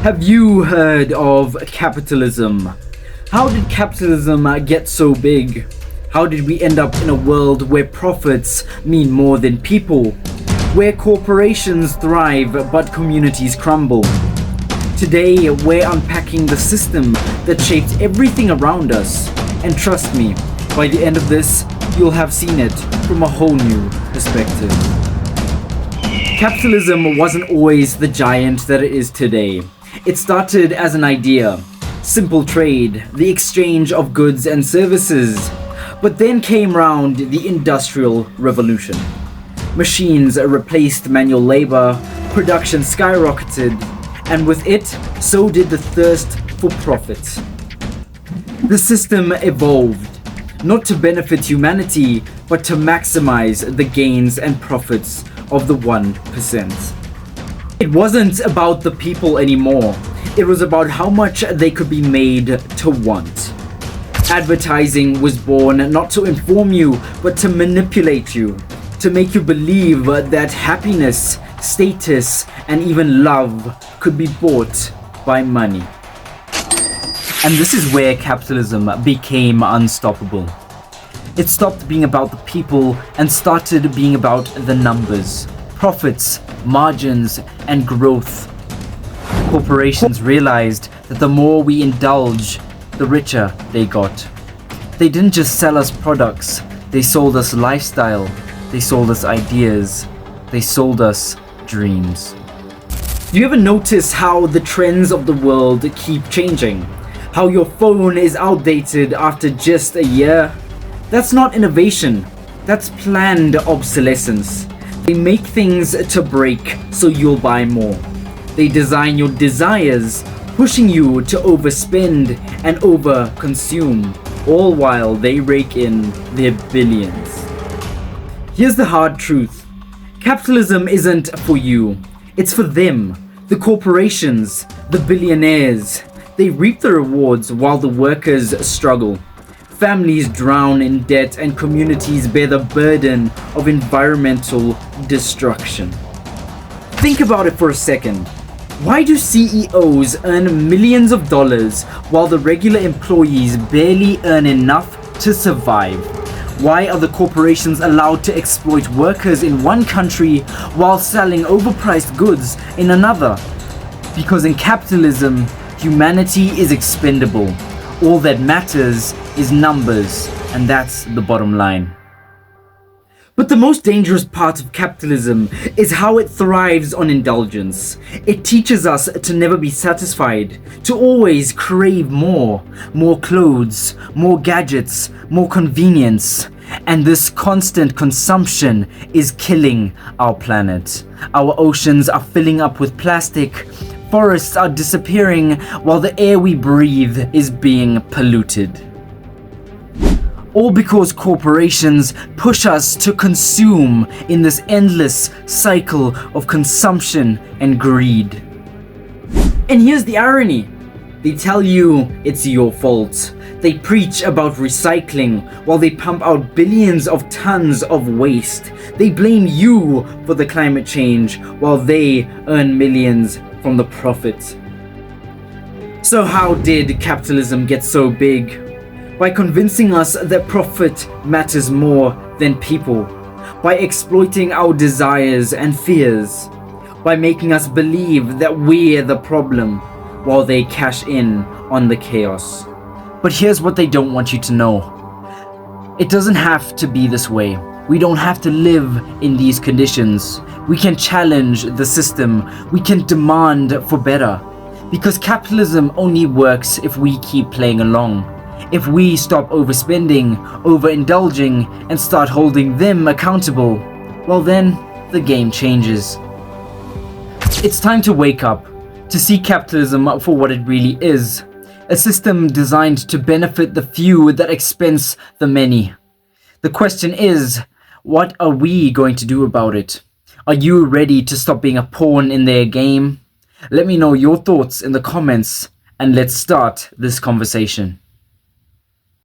Have you heard of capitalism? How did capitalism get so big? How did we end up in a world where profits mean more than people? Where corporations thrive but communities crumble? Today, we're unpacking the system that shaped everything around us. And trust me, by the end of this, you'll have seen it from a whole new perspective. Capitalism wasn't always the giant that it is today. It started as an idea, simple trade, the exchange of goods and services. But then came round the Industrial Revolution. Machines replaced manual labor, production skyrocketed, and with it, so did the thirst for profit. The system evolved, not to benefit humanity, but to maximize the gains and profits of the 1%. It wasn't about the people anymore. It was about how much they could be made to want. Advertising was born not to inform you, but to manipulate you, to make you believe that happiness, status, and even love could be bought by money. And this is where capitalism became unstoppable. It stopped being about the people and started being about the numbers, profits, margins, and growth. Corporations realized that the more we indulge, the richer they got. They didn't just sell us products, they sold us lifestyle, they sold us ideas, they sold us dreams. Do you ever notice how the trends of the world keep changing? How your phone is outdated after just a year? That's not innovation, that's planned obsolescence. They make things to break so you'll buy more. They design your desires, pushing you to overspend and overconsume, all while they rake in their billions. Here's the hard truth. Capitalism isn't for you. It's for them, the corporations, the billionaires. They reap the rewards while the workers struggle. Families drown in debt and communities bear the burden of environmental destruction. Think about it for a second. Why do CEOs earn millions of dollars while the regular employees barely earn enough to survive? Why are the corporations allowed to exploit workers in one country while selling overpriced goods in another? Because in capitalism, humanity is expendable. All that matters is numbers, and that's the bottom line. But the most dangerous part of capitalism is how it thrives on indulgence. It teaches us to never be satisfied, to always crave more. More clothes, more gadgets, more convenience. And this constant consumption is killing our planet. Our oceans are filling up with plastic. Forests are disappearing while the air we breathe is being polluted. All because corporations push us to consume in this endless cycle of consumption and greed. And here's the irony. They tell you it's your fault. They preach about recycling while they pump out billions of tons of waste. They blame you for the climate change while they earn millions from the profit. So how did capitalism get so big? By convincing us that profit matters more than people. By exploiting our desires and fears. By making us believe that we're the problem while they cash in on the chaos. But here's what they don't want you to know. It doesn't have to be this way. We don't have to live in these conditions. We can challenge the system. We can demand for better. Because capitalism only works if we keep playing along. If we stop overspending, overindulging, and start holding them accountable, well then, the game changes. It's time to wake up, to see capitalism for what it really is. A system designed to benefit the few that expense the many. The question is, what are we going to do about it? Are you ready to stop being a pawn in their game? Let me know your thoughts in the comments, and let's start this conversation.